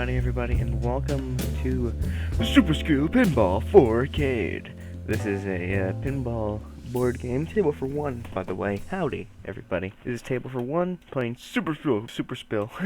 howdy everybody, and welcome to Super Skill Pinball 4 Arcade. This is a pinball board game, table for one, by the way. Howdy everybody. This is table for one, playing Super Spill Skinball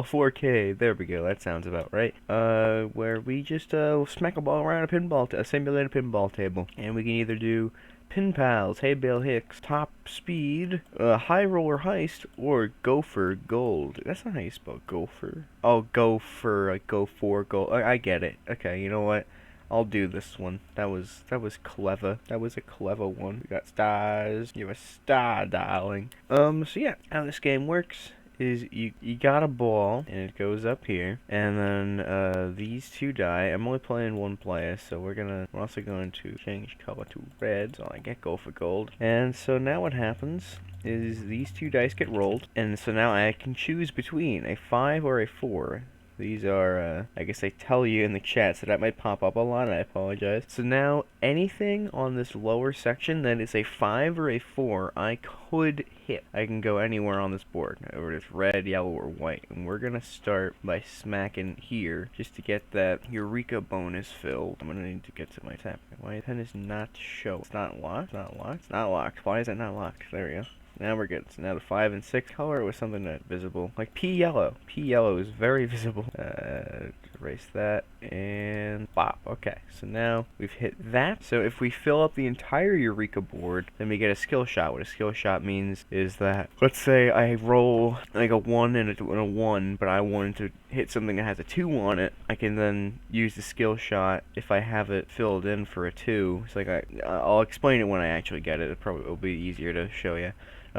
4K. There we go, that sounds about right. Where we just smack a ball around a simulated pinball table, and we can either do Pin Pals, Hey Bale Hicks, Top Speed, High Roller Heist, or Gopher Gold. That's not how you spell gopher. Oh, gopher, like go for gold. I get it. Okay, you know what? I'll do this one. That was clever. That was a clever one. We got stars. You have a star, darling. So yeah, how this game works is you got a ball, and it goes up here, and then these two die. I'm only playing one player, so we're also going to change color to red, so I get go for gold. And so now what happens is these two dice get rolled, and so now I can choose between a 5 or a 4. These are, I guess they tell you in the chat, so that might pop up a lot, I apologize. So now, anything on this lower section that is a 5 or a 4, I could hit. I can go anywhere on this board, whether it's red, yellow, or white. And we're gonna start by smacking here, just to get that Eureka bonus filled. I'm gonna need to get to my tap. My pen is not show. It's not locked, it's not locked, it's not locked. Why is it not locked? There we go. Now we're good. So now the 5 and 6 color was something that visible. Like P yellow. P yellow is very visible. Erase that and bop. Okay, so now we've hit that. So if we fill up the entire Eureka board, then we get a skill shot. What a skill shot means is that, let's say I roll like a 1 and a 1, but I wanted to hit something that has a 2 on it. I can then use the skill shot if I have it filled in for a 2. It's like I'll explain it when I actually get it. It probably will be easier to show you.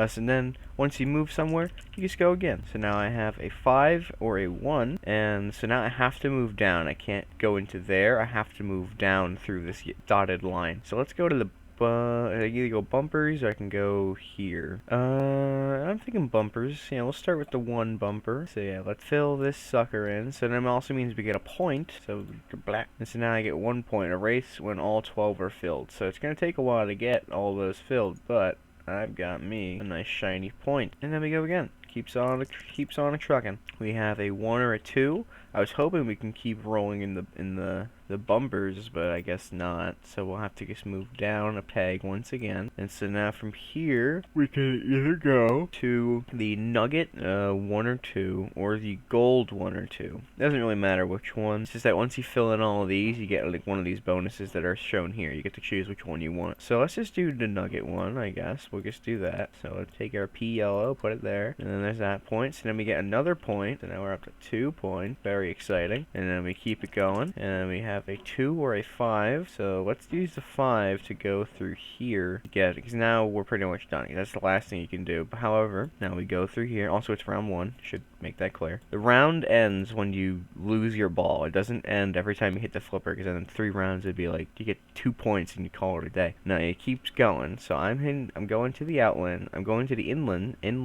So then, once you move somewhere, you just go again. So now I have a 5 or a 1, and so now I have to move down. I can't go into there. I have to move down through this dotted line. So let's go to the I can either go bumpers or I can go here. I'm thinking bumpers. Yeah, we'll start with the 1 bumper. So yeah, let's fill this sucker in. So then it also means we get a point. So black. And so now I get 1 point. Erase when all 12 are filled. So it's gonna take a while to get all those filled, but I've got me a nice shiny point. And then we go again. Keeps on a trucking. We have a 1 or a 2. I was hoping we can keep rolling in the bumpers, but I guess not. So we'll have to just move down a peg once again. And so now from here, we can either go to the nugget 1 or 2, or the gold 1 or 2. Doesn't really matter which one. It's just that once you fill in all of these, you get like one of these bonuses that are shown here. You get to choose which one you want. So let's just do the nugget one, I guess. We'll just do that. So let's take our P yellow, put it there, and then there's that point. So then we get another point. So now we're up to 2 points. Very exciting. And then we keep it going, and then we have a 2 or a 5. So let's use the 5 to go through here. Because now we're pretty much done. That's the last thing you can do. But however, now we go through here. Also, it's round 1. Should make that clear. The round ends when you lose your ball. It doesn't end every time you hit the flipper, because then in 3 rounds it'd be like you get 2 points and you call it a day. No, it keeps going. So I'm going to the outland. I'm going to the in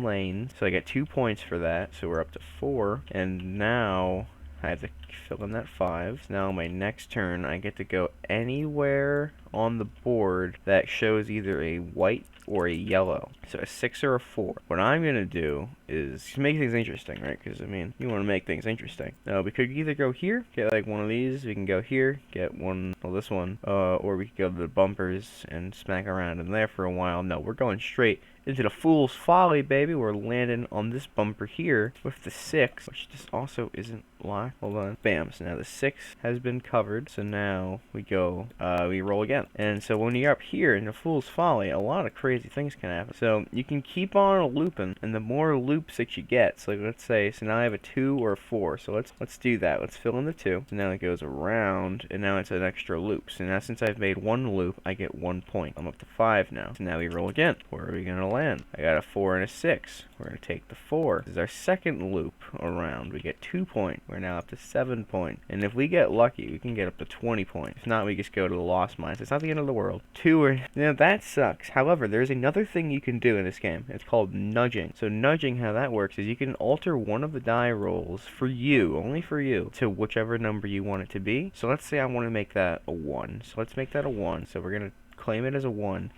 lane. So I get 2 points for that. So we're up to 4. And now I have to fill in that 5. So now my next turn, I get to go anywhere on the board that shows either a white or a yellow. So a 6 or a 4. What I'm going to do is to make things interesting, right? Because, I mean, you want to make things interesting. Now, we could either go here, get like one of these. We can go here, get one, well, this one. Or we could go to the bumpers and smack around in there for a while. No, we're going straight into the Fool's Folly, baby. We're landing on this bumper here with the 6, which just also isn't locked. Hold on. Bam. So now the 6 has been covered. So now we go, we roll again. And so when you're up here in the Fool's Folly, a lot of crazy things can happen. So you can keep on looping, and the more loops that you get, so like let's say, so now I have a 2 or a 4. So let's do that. Let's fill in the 2. So now it goes around, and now it's an extra loop. So now since I've made 1 loop, I get 1 point. I'm up to 5 now. So now we roll again. Where are we gonna land? I got a 4 and a 6. We're gonna take the 4. This is our second loop around. We get 2 points. We're now up to 7 points. And if we get lucky, we can get up to 20 points. If not, we just go to the lost mines. It's not the end of the world. 2 or... Now, that sucks. However, there's another thing you can do in this game. It's called nudging. So nudging, how that works is you can alter one of the die rolls for you, only for you, to whichever number you want it to be. So let's say I want to make that a 1. So let's make that a 1. So we're going to claim it as a 1.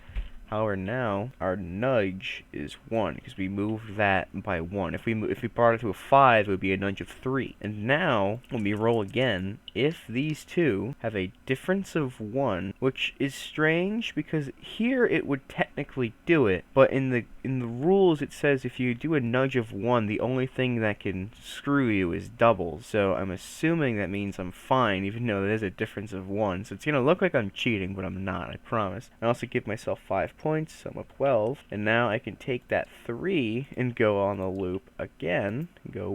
However, now our nudge is 1 because we moved that by 1. If we brought it to a 5, it would be a nudge of 3. And now, when we roll again, if these two have a difference of 1, which is strange because here it would technically do it, but in the rules it says if you do a nudge of 1, the only thing that can screw you is doubles. So I'm assuming that means I'm fine, even though there's a difference of 1. So it's gonna look like I'm cheating, but I'm not, I promise. I also give myself 5 points, so I'm at 12. And now I can take that 3 and go on the loop again, go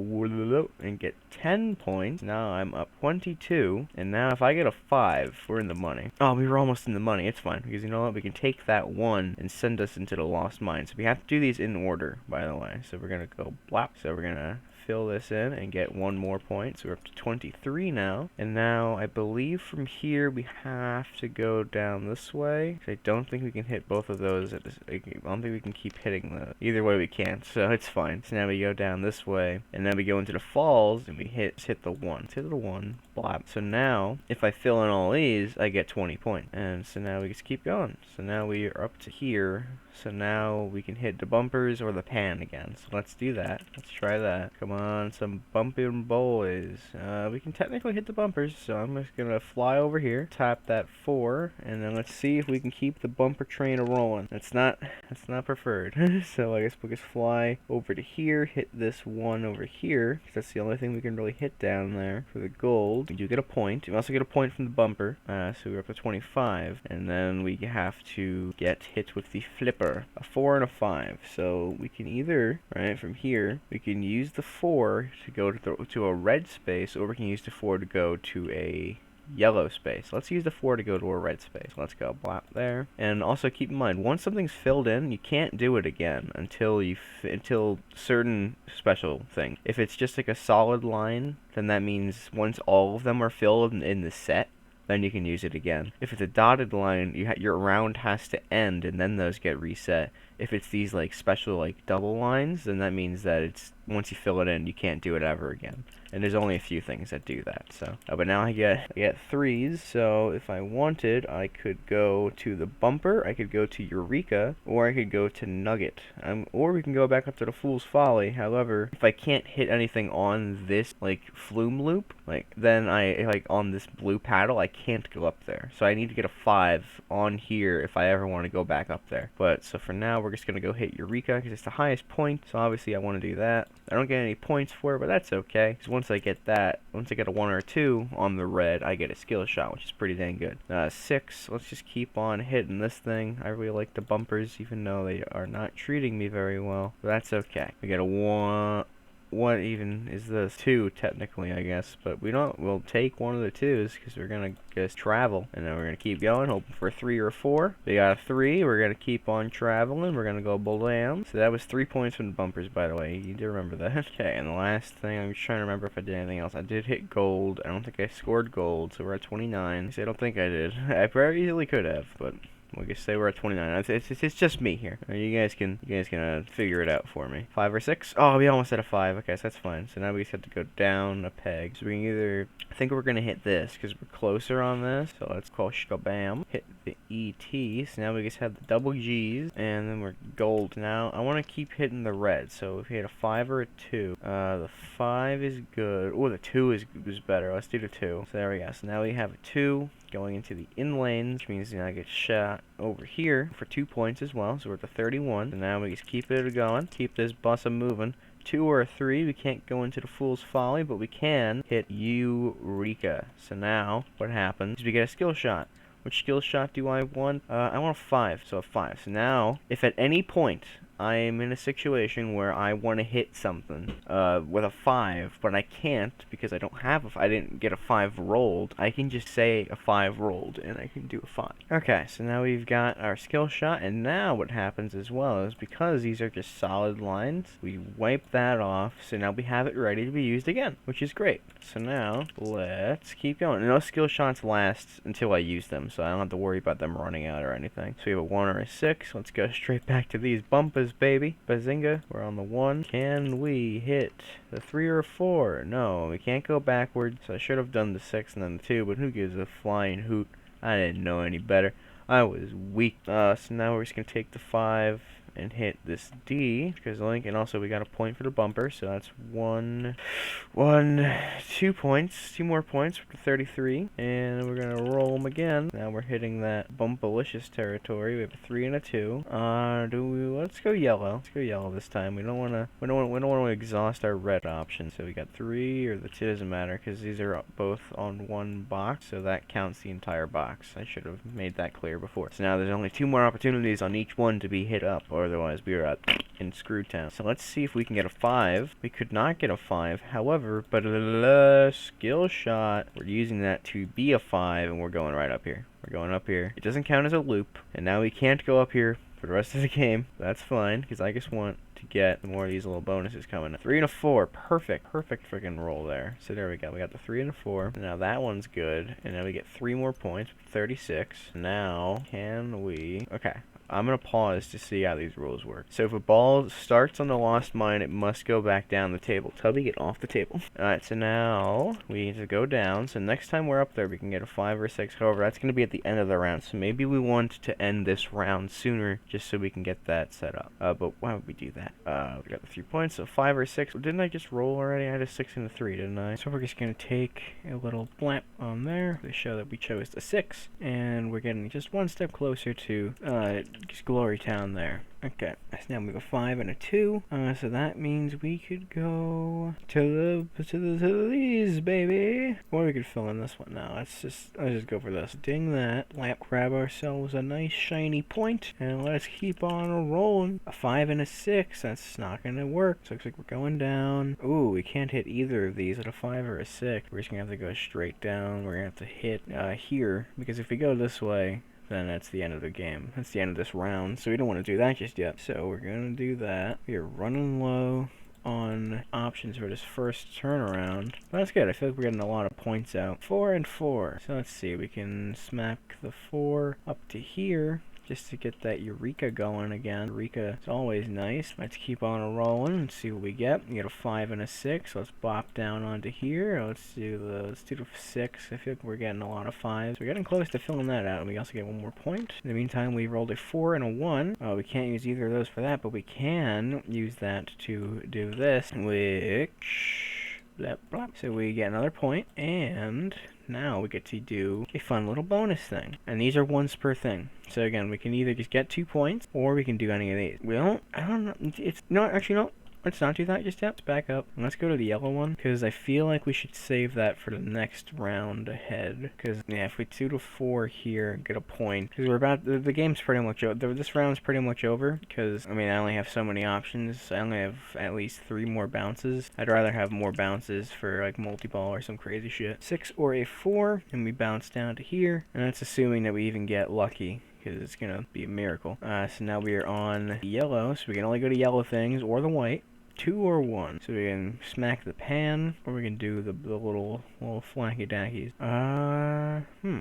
and get 10 points. Now I'm up 22. And now if I get a 5, we're in the money. Oh, we were almost in the money. It's fine, because you know what? We can take that 1 and send us into the lost mine. So we have to do these in order, by the way. So we're gonna go blap. So we're gonna fill this in and get 1 more point. So we're up to 23 now. And now I believe from here we have to go down this way. I don't think we can hit both of those at this. I don't think we can keep hitting the. Either way we can't, so it's fine. So now we go down this way, and then we go into the falls, and we hit the 1. Let's hit the 1. Blap. So now, if I fill in all these, I get 20 points. And so now we just keep going. So now we are up to here. So now we can hit the bumpers or the pan again. So let's do that. Let's try that. Come on, some bumping boys. We can technically hit the bumpers, so I'm just gonna fly over here, tap that 4, and then let's see if we can keep the bumper train rolling. That's not preferred. So I guess we'll just fly over to here, hit this 1 over here, because that's the only thing we can really hit down there for the gold. We do get a point. We also get a point from the bumper, so we're up to 25, and then we have to get hit with the flipper. A 4 and a 5. So we can either, right, from here, we can use the 4 to go to a red space, or we can use the 4 to go to a yellow space. Let's use the 4 to go to a red space. Let's go blap there. And also keep in mind, once something's filled in, you can't do it again until until certain special thing. If it's just like a solid line, then that means once all of them are filled in the set, then you can use it again. If it's a dotted line, your round has to end, and then those get reset. If it's these like special like double lines, then that means that it's once you fill it in, you can't do it ever again. And there's only a few things that do that. So, but now I get 3s. So if I wanted, I could go to the bumper, I could go to Eureka, or I could go to Nugget. Or we can go back up to the Fool's Folly. However, if I can't hit anything on this like flume loop, then on this blue paddle, I can't go up there. So I need to get a 5 on here if I ever want to go back up there. But so for now, we're just gonna go hit Eureka because it's the highest point. So obviously I want to do that. I don't get any points for it, but that's okay. Because once I get a 1 or a 2 on the red, I get a skill shot, which is pretty dang good. 6. Let's just keep on hitting this thing. I really like the bumpers, even though they are not treating me very well. But that's okay. We get a 1. What even is this? 2 technically, I guess, but we'll take one of the 2s because we're gonna just travel, and then we're gonna keep going, hoping for a 3 or a 4. We got a 3. We're gonna keep on traveling. We're gonna go blam. So that was 3 points from the bumpers, by the way. You need to remember that. Okay, and the last thing, I'm just trying to remember if I did anything else. I did hit gold. I don't think I scored gold, so we're at 29. So I don't think I did. I very easily could have, but we'll just say we're at 29. It's just me here. You guys can figure it out for me. 5 or 6? Oh, we almost had a 5. Okay, so that's fine. So now we just have to go down a peg. So we can either, I think we're gonna hit this because we're closer on this. So let's call shkabam. Hit the ET. So now we just have the double G's, and then we're gold. Now I want to keep hitting the red. So if we hit a 5 or a 2, the 5 is good. Oh, the 2 is better. Let's do the 2. So there we go. So now we have a 2. Going into the in lanes, which means I get shot over here for 2 points as well, so we're at the 31. So now we just keep it going, keep this bus moving. 2 or a 3, we can't go into the Fool's Folly, but we can hit Eureka. So now, what happens is we get a skill shot. Which skill shot do I want? I want a 5, so a 5. So now, if at any point I am in a situation where I want to hit something with a 5, but I can't because I didn't get a 5 rolled, I can just say a 5 rolled, and I can do a 5. Okay, so now we've got our skill shot, and now what happens as well is because these are just solid lines, we wipe that off, so now we have it ready to be used again, which is great. So now, let's keep going. And those skill shots last until I use them, so I don't have to worry about them running out or anything. So we have a 1 or a 6. Let's go straight back to these bumpers, baby. Bazinga. We're on the 1. Can we hit the 3 or 4? No, we can't go backwards. So I should have done the 6 and then the 2, but who gives a flying hoot? I didn't know any better. I was weak. So now we're just gonna take the 5 and hit this D, because Link, and also we got a point for the bumper, so that's 2 points, 2 more points for 33, and we're gonna roll them again. Now we're hitting that bumpalicious territory. We have a 3 and a 2. Let's go yellow. Let's go yellow this time. We don't wanna exhaust our red option. So we got 3, or the 2 doesn't matter, because these are both on one box, so that counts the entire box. I should have made that clear before. So now there's only 2 more opportunities on each one to be hit up, or otherwise we are in Screwtown. So let's see if we can get a 5. We could not get a 5, however, but a skill shot. We're using that to be a 5, and we're going right up here. We're going up here. It doesn't count as a loop, and now we can't go up here for the rest of the game. That's fine, because I just want to get more of these little bonuses coming. 3 and a 4, perfect freaking roll there. So there we go. We got the 3 and a 4. Now that one's good, and now we get 3 more points, 36. Now can we? Okay. I'm going to pause to see how these rules work. So if a ball starts on the lost mine, it must go back down the table. Tubby, get off the table. Alright, so now we need to go down. So next time we're up there, we can get a 5 or 6. However, that's going to be at the end of the round. So maybe we want to end this round sooner just so we can get that set up. But why would we do that? We got the 3 points, so 5 or 6. Didn't I just roll already? I had a 6 and a 3, didn't I? So we're just going to take a little blamp on there to show that we chose the 6. And we're getting just one step closer to Glory Town there. Okay, so now we have a 5 and a 2. So that means we could go to these, baby. Or we could fill in this one now. Let's just go for this. Ding that. Lamp, grab ourselves a nice shiny point, and let's keep on rolling. A 5 and a 6. That's not gonna work. So looks like we're going down. Ooh, we can't hit either of these at a 5 or a 6. We're just gonna have to go straight down. We're gonna have to hit here, because if we go this way, then that's the end of the game. That's the end of this round, so we don't want to do that just yet. So we're going to do that. We are running low on options for this first turnaround. That's good. I feel like we're getting a lot of points out. 4 and 4. So let's see. We can smack the 4 up to here, just to get that Eureka going again. Eureka is always nice. Let's keep on rolling and see what we get. We get a 5 and a 6. Let's bop down onto here. Let's do the 6. I feel like we're getting a lot of 5s. We're getting close to filling that out. And we also get 1 more point. In the meantime, we rolled a 4 and a 1. We can't use either of those for that, but we can use that to do this, which... Blah, blah. So we get another point, and now we get to do a fun little bonus thing. And these are once per thing. So again, we can either just get 2 points, or we can do any of these. I don't know, it's, no, actually no. Let's not do that just yet. Let's back up. And let's go to the yellow one, because I feel like we should save that for the next round ahead. Because, yeah, if we 2 to 4 here, get a point. Because we're about, the game's pretty much over. This round's pretty much over, because, I mean, I only have so many options. I only have at least 3 more bounces. I'd rather have more bounces for, like, multi-ball or some crazy shit. 6 or a 4, and we bounce down to here. And that's assuming that we even get lucky, because it's gonna be a miracle. So now we are on yellow, so we can only go to yellow things, or the white. 2 or 1. So we can smack the pan, or we can do the little flacky dackies.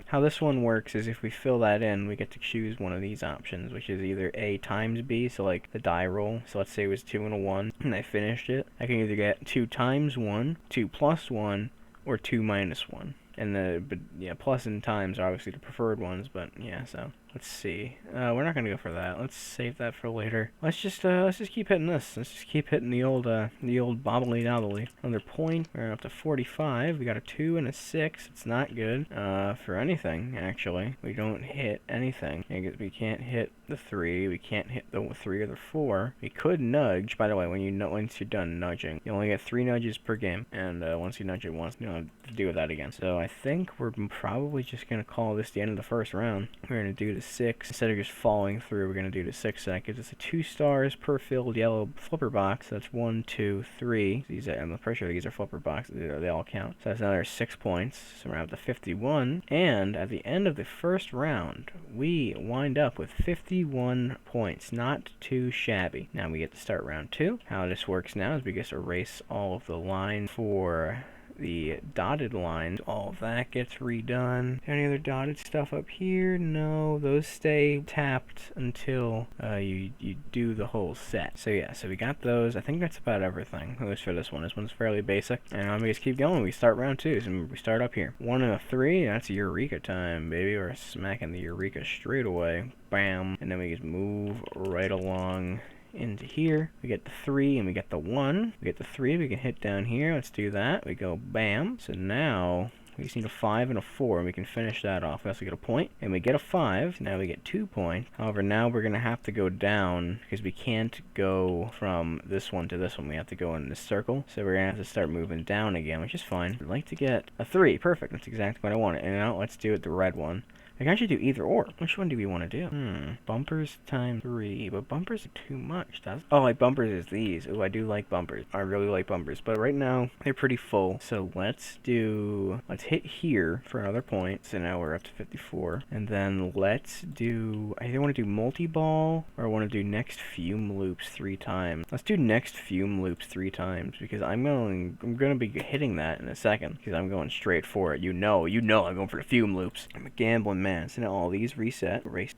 How this one works is if we fill that in, we get to choose one of these options, which is either A times B, so like the die roll. So let's say it was 2 and a 1, and I finished it. I can either get 2 times 1, 2 plus 1, or 2 minus 1. And plus and times are obviously the preferred ones, but yeah, so let's see. We're not gonna go for that. Let's save that for later. Let's just keep hitting this. Let's just keep hitting the old bobbly dobbly. Another point. We're up to 45. We got a 2 and a 6. It's not good for anything, actually. We don't hit anything. We can't hit the 3. We can't hit the 3 or the 4. We could nudge. By the way, once you're done nudging, you only get 3 nudges per game, and once you nudge it once, you don't have to deal with that again. So I think we're probably just gonna call this the end of the first round. We're gonna do the 6 instead of just falling through. We're gonna do the 6. So that gives us a 2 stars per filled yellow flipper box. So that's 1, 2, 3. I'm pretty sure these are flipper boxes. They all count. So that's another 6 points. So we're up to 51. And at the end of the first round, we wind up with 51 points. Not too shabby. Now we get to start round 2. How this works now is we just erase all of the line for the dotted lines. All of that gets redone. Any other dotted stuff up here? No, those stay tapped until you do the whole set. So yeah, so we got those. I think that's about everything, at least for this one. This one's fairly basic. And I'm gonna just keep going. We start round 2, so we start up here. 1 and a 3, that's Eureka time, baby. We're smacking the Eureka straight away. Bam. And then we just move right along into here. We get the 3 and we get the 1. We get the 3, we can hit down here. Let's do that. We go bam. So now we just need a 5 and a 4, and we can finish that off. We also get a point, and we get a 5. Now we get 2 points. However, now we're going to have to go down, because we can't go from this one to this one. We have to go in this circle. So we're going to have to start moving down again, which is fine. I'd like to get a 3. Perfect. That's exactly what I wanted. And now let's do it the red one. I can actually do either or. Which one do we want to do? Bumpers times 3. But bumpers are too much. Oh, like bumpers is these. Oh, I do like bumpers. I really like bumpers. But right now, they're pretty full. So let's hit here for another point. So now we're up to 54. And then let's do, I either want to do multi-ball or I want to do next fume loops 3 times. Let's do next fume loops 3 times because I'm going to be hitting that in a second because I'm going straight for it. You know, I'm going for the fume loops. I'm a gambling man. So now all these reset. Erase.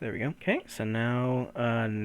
There we go. Okay, so now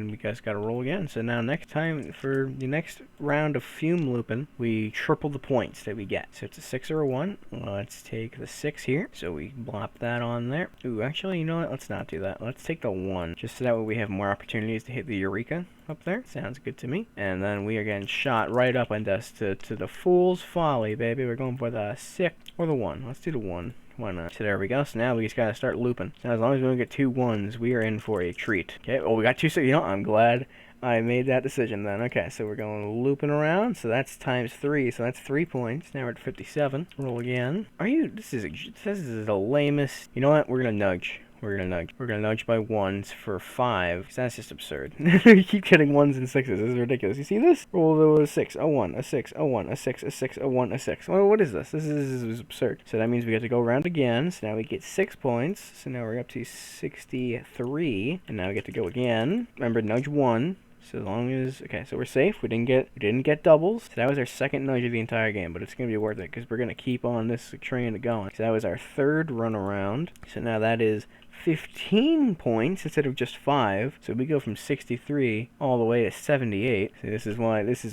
we guys gotta roll again. So now next time, for the next round of fume looping, we triple the points that we get. So it's a 6 or a 1. Let's take the 6 here. So we blop that on there. Ooh, actually, you know what? Let's not do that. Let's take the 1. Just so that way we have more opportunities to hit the Eureka up there. Sounds good to me. And then we are getting shot right up and us to the Fool's Folly, baby. We're going for the 6 or the 1. Let's do the 1. Why not? So there we go. So now we just gotta start looping. So as long as we don't get 2 1s, we are in for a treat. Okay, well, we got 2 6. You know, I'm glad I made that decision then. Okay, so we're going looping around. So that's times 3. So that's 3 points. Now we're at 57. Roll again. This is the lamest. You know what? We're gonna nudge. We're gonna nudge by 1s for 5, because that's just absurd. You keep getting 1s and 6s. This is ridiculous. You see this? Roll a 6, a 1, a 6, a 1, a 6, a 6, a 1, a 6. Well, what is this? This is absurd. So that means we have to go around again. So now we get 6 points. So now we're up to 63. And now we get to go again. Remember, nudge 1. So as long as, okay, so we're safe. We didn't get doubles. So that was our second nudge of the entire game, but it's gonna be worth it because we're gonna keep on this train going. So that was our 3rd run around. So now that is 15 points instead of just 5. So we go from 63 all the way to 78. So this is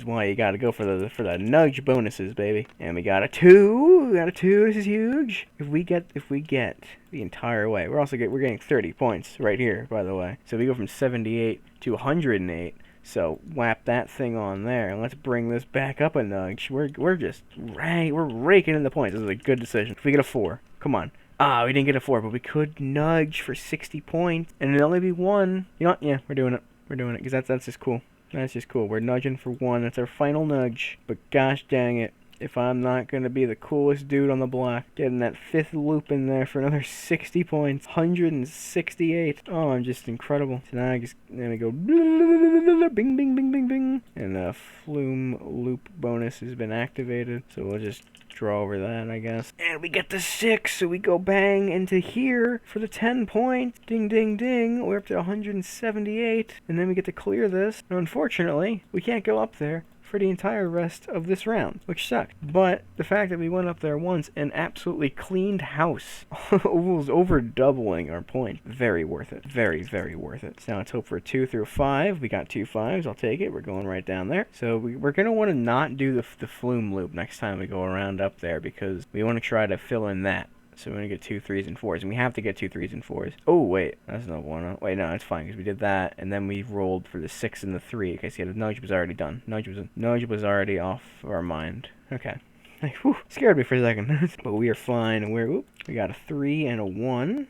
why you gotta go for the nudge bonuses, baby. And we got a 2. This is huge. If we get the entire way, we're getting 30 points right here, by the way. So we go from 78 to 108. So whap that thing on there, and let's bring this back up a nudge. We're raking in the points. This is a good decision. If we get a 4, come on. We didn't get a 4, but we could nudge for 60 points, and it'd only be 1. You know what? Yeah, we're doing it. Because that's just cool. That's just cool. We're nudging for 1. That's our final nudge. But gosh dang it, if I'm not going to be the coolest dude on the block, getting that 5th loop in there for another 60 points, 168. Oh, I'm just incredible. So now then we go bing, bing, bing, bing, bing. And the flume loop bonus has been activated. So we'll just draw over that, I guess. And we get the 6, so we go bang into here for the 10 points. Ding, ding, ding. We're up to 178. And then we get to clear this. And unfortunately, we can't go up there for the entire rest of this round, which sucked. But the fact that we went up there once and absolutely cleaned house was over doubling our point. Very worth it. Very, very worth it. So now let's hope for a 2 through 5. We got 2 5s. I'll take it. We're going right down there. So we're going to want to not do the flume loop next time we go around up there because we want to try to fill in that. So we're going to get 2 3s and 4s, and we have to get 2 3s and 4s. Oh, wait, that's not one. Wait, no, it's fine, because we did that, and then we rolled for the 6 and the 3. Okay, so yeah, the nudge was already done. Nudge was already off our mind. Okay. Whew, scared me for a second. But we are fine, and we got a 3 and a 1.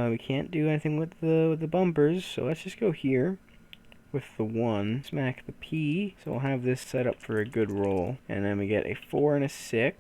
We can't do anything with the bumpers, so let's just go here with the 1, smack the P, so we'll have this set up for a good roll. And then we get a 4 and a 6.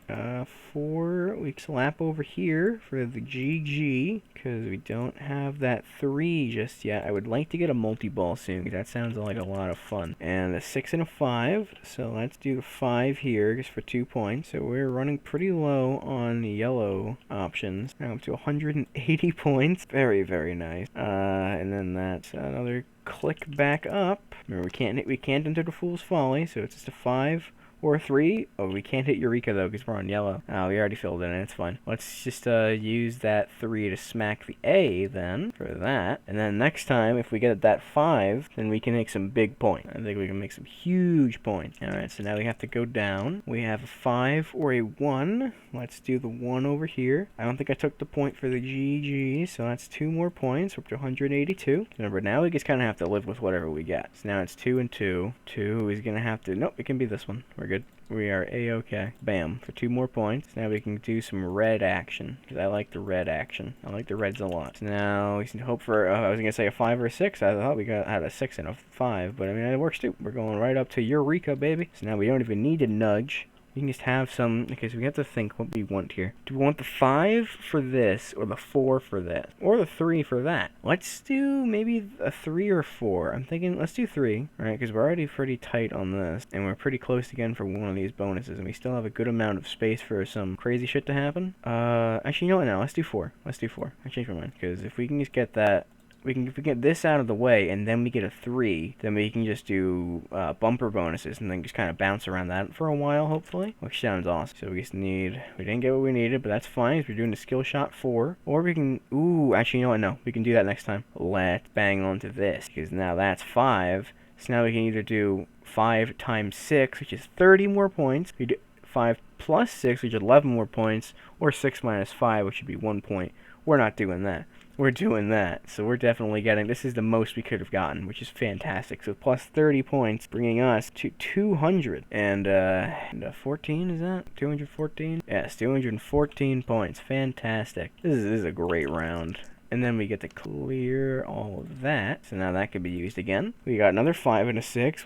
4, we slap over here for the GG, because we don't have that 3 just yet. I would like to get a multi-ball soon, because that sounds like a lot of fun. And a 6 and a 5, so let's do the 5 here, just for 2 points. So we're running pretty low on the yellow options. Now up to 180 points. Very, very nice. And then that's another click back up. Remember, we can't enter the Fool's Folly, so it's just a 5 or 3. Oh, we can't hit Eureka though because we're on yellow. Oh, we already filled it in. It's fine. Let's just use that 3 to smack the A then for that. And then next time, if we get that 5, then we can make some big points. I think we can make some huge points. Alright, so now we have to go down. We have a 5 or a 1. Let's do the 1 over here. I don't think I took the point for the GG, so that's 2 more points. We're up to 182. Remember, now we just kind of have to live with whatever we get. So now it's 2 and 2. 2 is going to have to... Nope, it can be this one. We're good. We are A-okay. Bam. For 2 more points. Now we can do some red action. Because I like the red action. I like the reds a lot. So now we can hope for... I was going to say a 5 or a 6. I thought we had a 6 and a 5. But I mean, it works too. We're going right up to Eureka, baby. So now we don't even need to nudge. We can just have some... Okay, so we have to think what we want here. Do we want the 5 for this, or the 4 for this? Or the 3 for that? Let's do maybe a 3 or 4. I'm thinking, let's do 3, right? Because we're already pretty tight on this. And we're pretty close again for one of these bonuses. And we still have a good amount of space for some crazy shit to happen. Actually, you know what now? Let's do 4. Let's do 4. I changed my mind. Because if we can just get that... if we get this out of the way and then we get a 3, then we can just do bumper bonuses and then just kind of bounce around that for a while, hopefully, which sounds awesome. So we just need, we didn't get what we needed, but that's fine because we're doing a skill shot 4. Or we can, ooh, actually, you know what, no, we can do that next time. Let's bang onto this because now that's 5. So now we can either do 5 times 6, which is 30 more points. We do 5 plus 6, which is 11 more points, or 6 minus 5, which would be 1 point. We're not doing that. We're doing that, so we're definitely getting, this is the most we could have gotten, which is fantastic. So plus 30 points, bringing us to 200, and 14, is that? 214? Yes, 214 points, fantastic. This is a great round. And then we get to clear all of that, so now that could be used again. We got another 5 and a 6,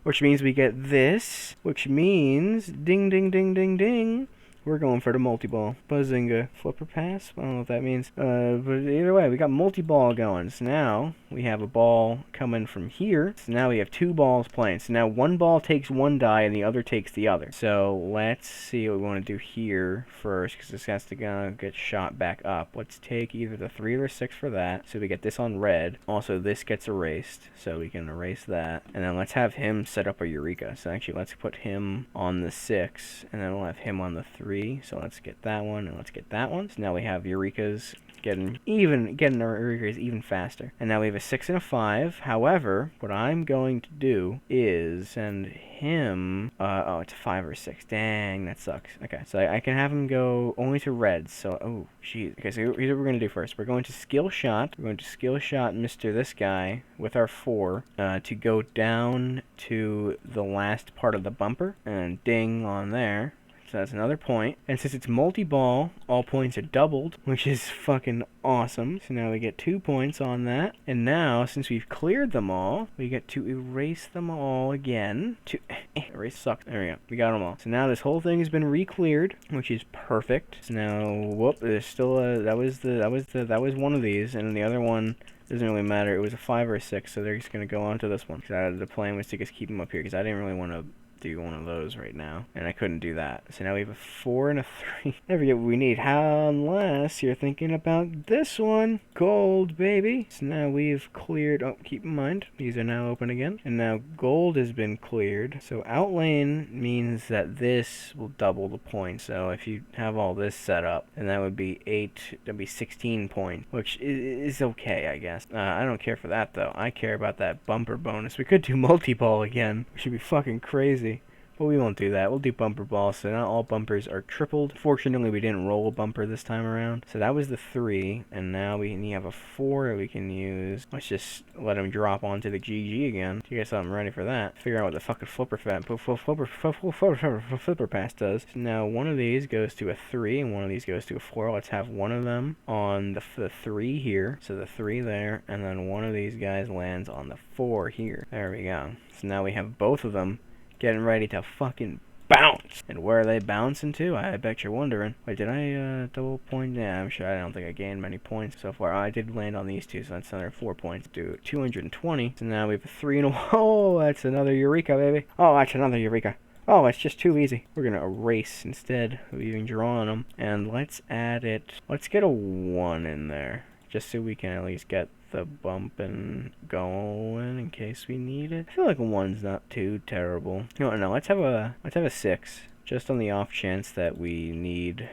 which means we get this, which means, ding, ding, ding, ding, ding. We're going for the multi-ball. Bazinga. Flipper pass? I don't know what that means. But either way, we got multi-ball going. So now we have a ball coming from here. So now we have 2 balls playing. So now one ball takes one die and the other takes the other. So let's see what we want to do here first, because this has to get shot back up. Let's take either the 3 or 6 for that. So we get this on red. Also, this gets erased. So we can erase that. And then let's have him set up a Eureka. So actually, let's put him on the 6. And then we'll have him on the 3. So let's get that one and let's get that one. So now we have Eurekas getting our Eurekas even faster. And now we have a 6 and a 5. However, what I'm going to do is send him oh, it's a 5 or 6. Dang, that sucks. Okay, so I can have him go only to reds. So oh jeez. Okay, so here's what we're gonna do first. We're going to skill shot. We're going to skill shot Mr. This guy with our 4 to go down to the last part of the bumper and ding on there. So that's another point. And since it's multi-ball, all points are doubled, which is fucking awesome. So now we get 2 points on that. And now, since we've cleared them all, we get to erase them all again. Erase sucks. There we go. We got them all. So now this whole thing has been re-cleared, which is perfect. So now, whoop, there's still a, that was one of these, and the other one doesn't really matter. It was a 5 or a 6, so they're just gonna go on to this one. So the plan was to just keep them up here, because I didn't really want to do one of those right now, and I couldn't do that. So now we have a 4 and a 3. Never get what we need, unless you're thinking about this one. Gold, baby. So now we've cleared, oh, keep in mind, these are now open again, and now gold has been cleared. So outlane means that this will double the points. So if you have all this set up, and that would be 8, that'd be 16 points, which is okay, I guess. I don't care for that, though. I care about that bumper bonus. We could do multi-ball again, which would be fucking crazy. But we won't do that. We'll do bumper balls, so not all bumpers are tripled. Fortunately, we didn't roll a bumper this time around. So that was the 3, and now we have a 4 that we can use. Let's just let him drop onto the GG again. You guys I'm ready for that. Figure out what the fucking flipper pass does. So now one of these goes to a 3, and one of these goes to a 4. Let's have one of them on the 3 here. So the 3 there, and then one of these guys lands on the 4 here. There we go. So now we have both of them getting ready to fucking bounce. And where are they bouncing to? I bet you're wondering. Wait, did I double point? Yeah, I'm sure. I don't think I gained many points so far. I did land on these 2, so that's another 4 points. Do 220. So now we have a 3 and a... Oh, that's another Eureka, baby. Oh, that's another Eureka. Oh, it's just too easy. We're going to erase instead of even drawing them. And let's add it. Let's get a 1 in there. just so we can at least get the bumping going in case we need it. I feel like a 1's not too terrible. No, let's have a 6, just on the off chance that we need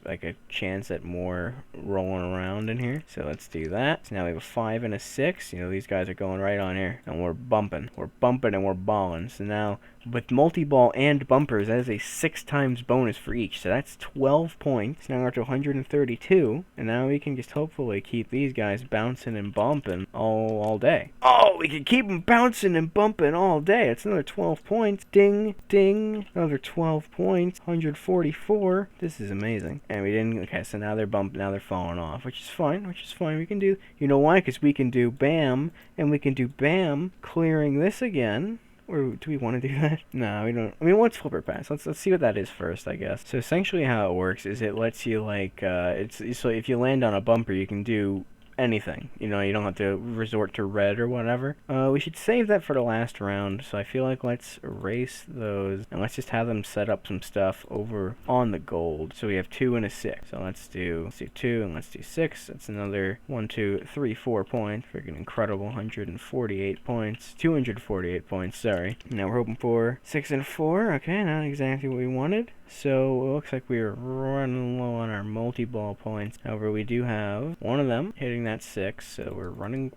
like a chance at more rolling around in here. So let's do that. So now we have a 5 and a 6. These guys are going right on here, and we're bumping and we're balling. So now with multi-ball and bumpers, that is a 6 times bonus for each. So that's 12 points. Now we're up to 132, and now we can just hopefully keep these guys bouncing and bumping all day. Oh, we can keep them bouncing and bumping all day. It's another 12 points. Ding, ding. Another 12 points. 144. This is amazing. And we didn't. Okay, so now they're bumping. Now they're falling off, which is fine. We can do. You know why? Because we can do bam, and we can do bam, clearing this again. Or do we want to do that? No, we don't. I mean, what's flipper pass? Let's see what that is first, I guess. So essentially, how it works is it lets you like so if you land on a bumper, you can do anything. You don't have to resort to red or whatever. We should save that for the last round, so I feel like let's erase those, and let's just have them set up some stuff over on the gold. So we have 2 and a 6. So let's do 2 and let's do 6. That's another 1, 2, 3, 4 points. Freaking incredible. 148 points. 248 points, sorry. Now we're hoping for 6 and 4. Okay, not exactly what we wanted. So it looks like we're running low on our multi-ball points. However, we do have one of them hitting that 6, so we're running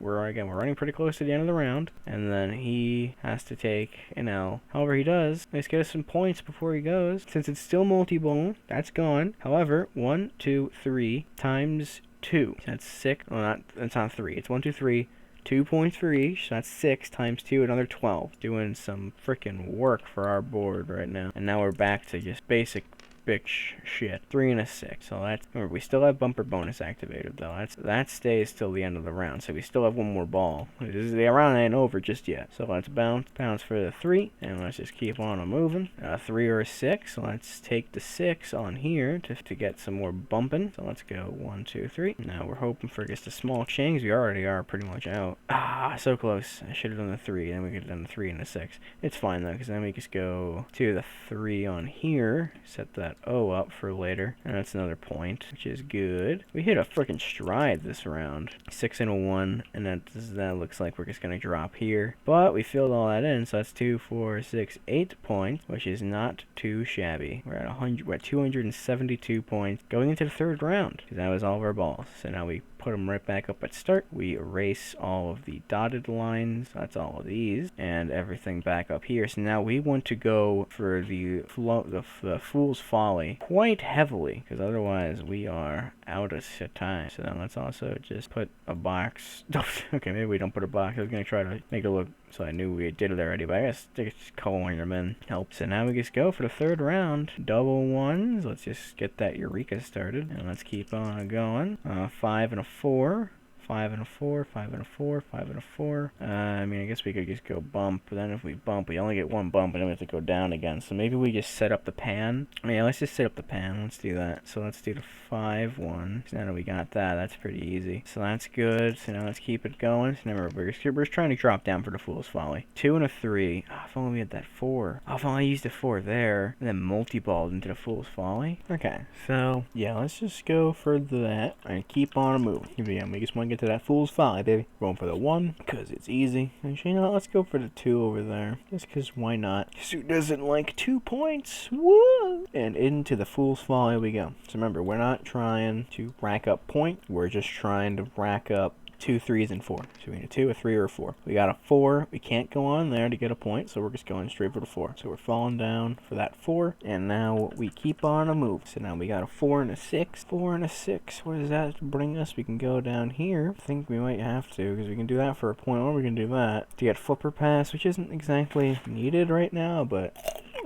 pretty close to the end of the round. And then he has to take an L. However, he does. Let's get us some points before he goes. Since it's still multi-ball, that's gone. However, 1, 2, 3 times 2. That's 6. Well, that's not 3. It's 1, 2, 3. 2 points for each, so that's 6 times 2, another 12. Doing some freaking work for our board right now. And now we're back to just basic bitch shit. 3 and a 6. So that's, remember, we still have bumper bonus activated though. That stays till the end of the round. So we still have one more ball. The round ain't over just yet. So let's bounce for the 3, and let's just keep on moving. 3 or a 6. So let's take the 6 on here to get some more bumping. So let's go 1, 2, 3. Now we're hoping for just a small change. We already are pretty much out. So close. I should have done the 3. Then we could have done the 3 and the 6. It's fine though, because then we just go to the 3 on here. Set that O up for later, and that's another point, which is good. We hit a freaking stride this round. 6 and a 1, and that looks like we're just gonna drop here, but we filled all that in, so that's 2, 4, 6, 8 points, which is not too shabby. We're at 272 points going into the third round, because that was all of our balls. So now we put them right back up at start. We erase all of the dotted lines. That's all of these, and everything back up here. So now we want to go for the Fool's Folly quite heavily, because otherwise we are out of time. So then let's also just put a box. Okay, maybe we don't put a box. I was gonna try to make it look so I knew we did it already, but I guess just calling them in helps. So now we just go for the third round. Double ones. Let's just get that Eureka started, and let's keep on going. 5 and a 4. 5 and a 4, 5 and a 4, 5 and a 4. I mean, I guess we could just go bump, but then if we bump, we only get one bump, and then we have to go down again. So maybe we just set up the pan. Yeah, let's just set up the pan. Let's do that. So let's do the 5 1. So now that we got that, that's pretty easy. So that's good. So now let's keep it going. So now we're just trying to drop down for the Fool's Folly. 2 and a 3. Oh, if only we had that 4. Oh, if only I used a 4 there, and then multi-balled into the Fool's Folly. Okay, so yeah, let's just go for that and keep on moving. Yeah, we just want to get to that Fool's Folly, baby. Going for the 1, because it's easy. Actually, you know what? Let's go for the 2 over there. Just because why not? Who doesn't like 2 points? Woo! And into the Fool's Folly we go. So remember, we're not trying to rack up points. We're just trying to rack up 2 3s and 4. So we need a 2, a 3, or a 4. We got a 4. We can't go on there to get a point, so we're just going straight for the 4. So we're falling down for that 4, and now we keep on a move. So now we got a 4 and a 6. 4 and a 6. What does that bring us? We can go down here. I think we might have to, because we can do that for a point, or we can do that to get flipper pass, which isn't exactly needed right now, but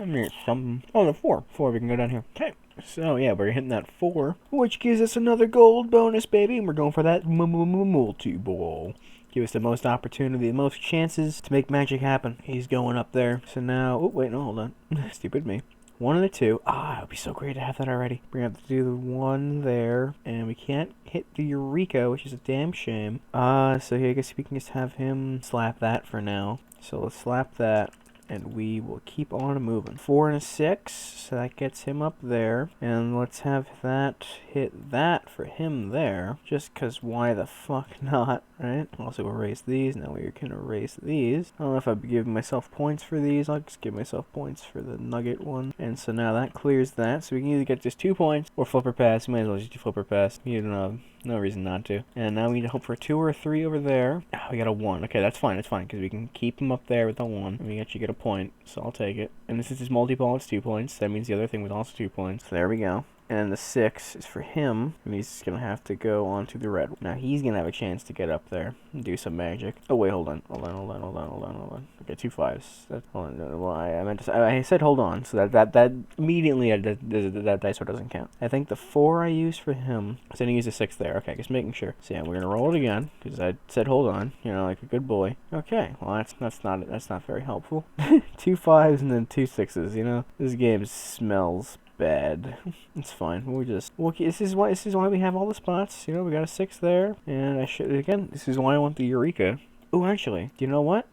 I mean, it's something. Oh, the 4. 4, we can go down here. Okay. So, yeah, we're hitting that 4, which gives us another gold bonus, baby, and we're going for that multi-ball. Give us the most opportunity, the most chances to make magic happen. He's going up there. So now, oh, wait, no, hold on. Stupid me. 1 and a 2. It would be so great to have that already. We're going to have to do the 1 there, and we can't hit the Eureka, which is a damn shame. So yeah, I guess we can just have him slap that for now. So let's slap that. and we will keep on moving. 4 and a 6, so that gets him up there. And let's have that hit that for him there, just because why the fuck not, right? Also erase these. Now we can erase these. I don't know if I'd be giving myself points for these. I'll just give myself points for the nugget one. And so now that clears that, so we can either get just 2 points or flipper pass. We might as well just do flipper pass. You know, no reason not to. And now we need to hope for a 2 or a 3 over there. Oh, we got a 1. Okay, that's fine, because we can keep him up there with the 1. And we actually get a point, so I'll take it. And this is his multi-ball, it's 2 points. That means the other thing was also 2 points. So there we go. And the 6 is for him, and he's going to have to go on to the red. Now he's going to have a chance to get up there and do some magic. Oh wait, hold on. Okay, 2 5s. Hold on, well, I said hold on, so that immediately that dice roll doesn't count. I think the 4 I used for him, so I didn't use the 6 there. Okay, just making sure. So yeah, we're going to roll it again, because I said hold on, you know, like a good boy. Okay, well that's not very helpful. 2 5s and then 2 6s, you know? This game smells bad. It's fine. This is why we have all the spots. You know, we got a 6 there, and this is why I want the Eureka. Oh, actually, you know what?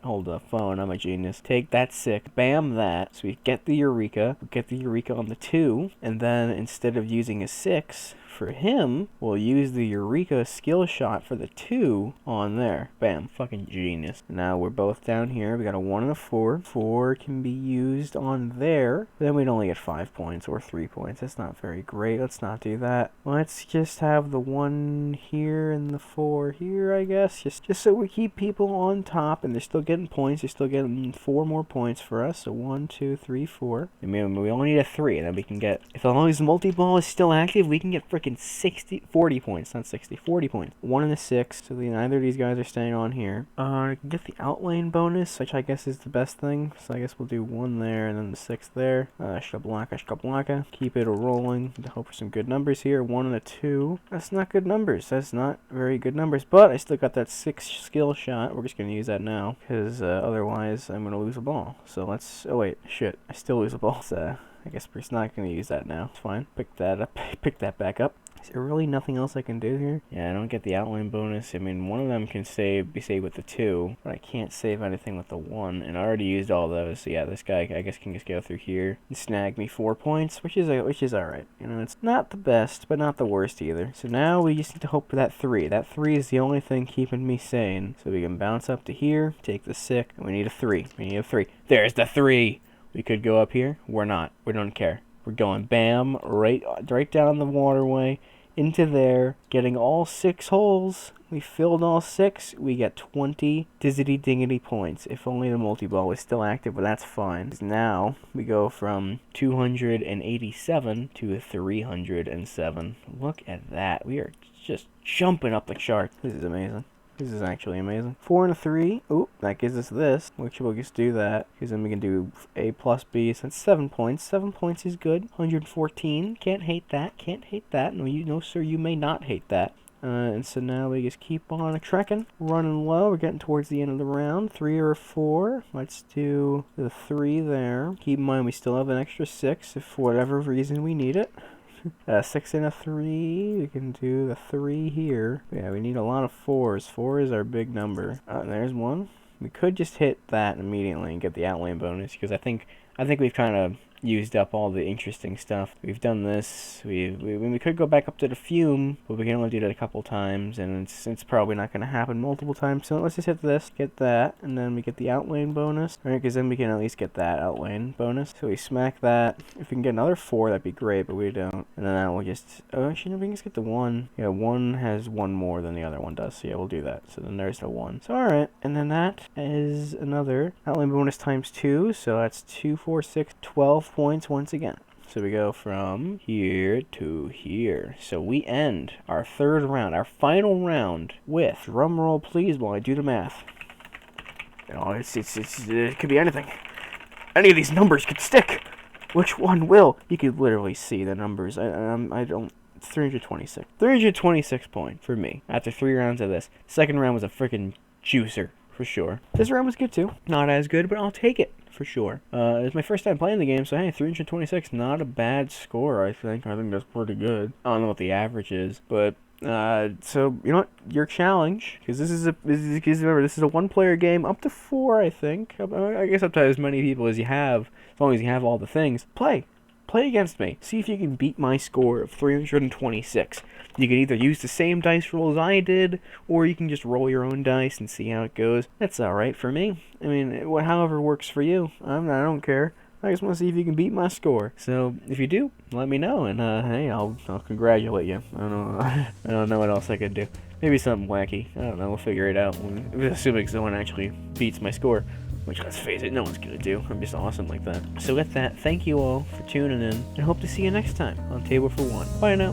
Hold the phone, I'm a genius. Take that 6, bam that, so we get the Eureka. We get the Eureka on the 2, and then instead of using a 6, for him, we'll use the Eureka skill shot for the 2 on there. Bam. Fucking genius. Now we're both down here. We got a 1 and a 4. 4 can be used on there. Then we'd only get 5 points or 3 points. That's not very great. Let's not do that. Let's just have the 1 here and the 4 here, I guess. Just so we keep people on top and they're still getting points. They're still getting 4 more points for us. So 1, 2, 3, 4. I mean, we only need a 3, and then we can get, if as long as the multi-ball is still active, we can get freaking 40 points, not 60, 40 points. 1 and a 6, so neither of these guys are staying on here. I can get the outlane bonus, which I guess is the best thing, so I guess we'll do 1 there, and then the 6 there. Shablaka. Keep it rolling, to hope for some good numbers here. 1 and a 2. That's not good numbers, that's not very good numbers, but I still got that 6 skill shot. We're just going to use that now, because otherwise I'm going to lose a ball. So let's, oh wait, shit, I still lose a ball, so I guess we're not going to use that now. It's fine. Pick that back up. Is there really nothing else I can do here? Yeah, I don't get the outline bonus. I mean, one of them can be saved with the 2, but I can't save anything with the 1, and I already used all those. So yeah, this guy I guess can just go through here and snag me 4 points, which is alright. You know, it's not the best, but not the worst either. So now we just need to hope for that 3. That 3 is the only thing keeping me sane. So we can bounce up to here, take the 6, and we need a 3. There's the 3. We could go up here. We're not. We don't care. We're going bam, right down the waterway, into there, getting all 6 holes. We filled all 6. We get 20 diggity points. If only the multi-ball was still active, but that's fine. Now we go from 287 to 307. Look at that. We are just jumping up the charts. This is amazing. This is actually amazing. 4 and a 3. Oop, that gives us this. Which we'll just do that, because then we can do A plus B. So that's 7 points. 7 points is good. 114. Can't hate that. No, sir, you may not hate that. And so now we just keep on trekking, running low. We're getting towards the end of the round. 3 or 4. Let's do the 3 there. Keep in mind we still have an extra 6 if for whatever reason we need it. 6 and a 3. We can do the 3 here. Yeah, we need a lot of 4s. 4 is our big number. There's 1. We could just hit that immediately and get the outline bonus, because I think we've kind of used up all the interesting stuff. We've done this. We could go back up to the fume, but we can only do that a couple times, and it's probably not going to happen multiple times. So let's just hit this, get that, and then we get the outlane bonus. Alright, because then we can at least get that outlane bonus. So we smack that. If we can get another 4, that'd be great, but we don't. And then that will just, actually, no, we can just get the 1. Yeah, 1 has 1 more than the other one does, so yeah, we'll do that. So then there's the 1. So alright, and then that is another outline bonus times 2, so that's 2, 4, 6, 12 points once again. So we go from here to here. So we end our 3rd round, our final round, with, drum roll please while I do the math. You know, it could be anything. Any of these numbers could stick. Which one will? You could literally see the numbers. I don't. It's 326. 326 points for me after 3 rounds of this. Second round was a freaking juicer for sure. This round was good too. Not as good, but I'll take it. For sure. It's my first time playing the game, so hey, 326, not a bad score, I think. I think that's pretty good. I don't know what the average is, but So you know what? Your challenge, because remember, this is a one-player game, up to 4, I think. I guess up to as many people as you have, as long as you have all the things. Play against me. See if you can beat my score of 326. You can either use the same dice roll as I did, or you can just roll your own dice and see how it goes. That's alright for me. I mean, however works for you. I don't care. I just want to see if you can beat my score. So if you do, let me know, and hey, I'll congratulate you. I don't know. I don't know what else I could do. Maybe something wacky. I don't know. We'll figure it out. Assuming someone actually beats my score. Which, let's face it, no one's gonna do. I'm just awesome like that. So with that, thank you all for tuning in, and hope to see you next time on Table for One. Bye now.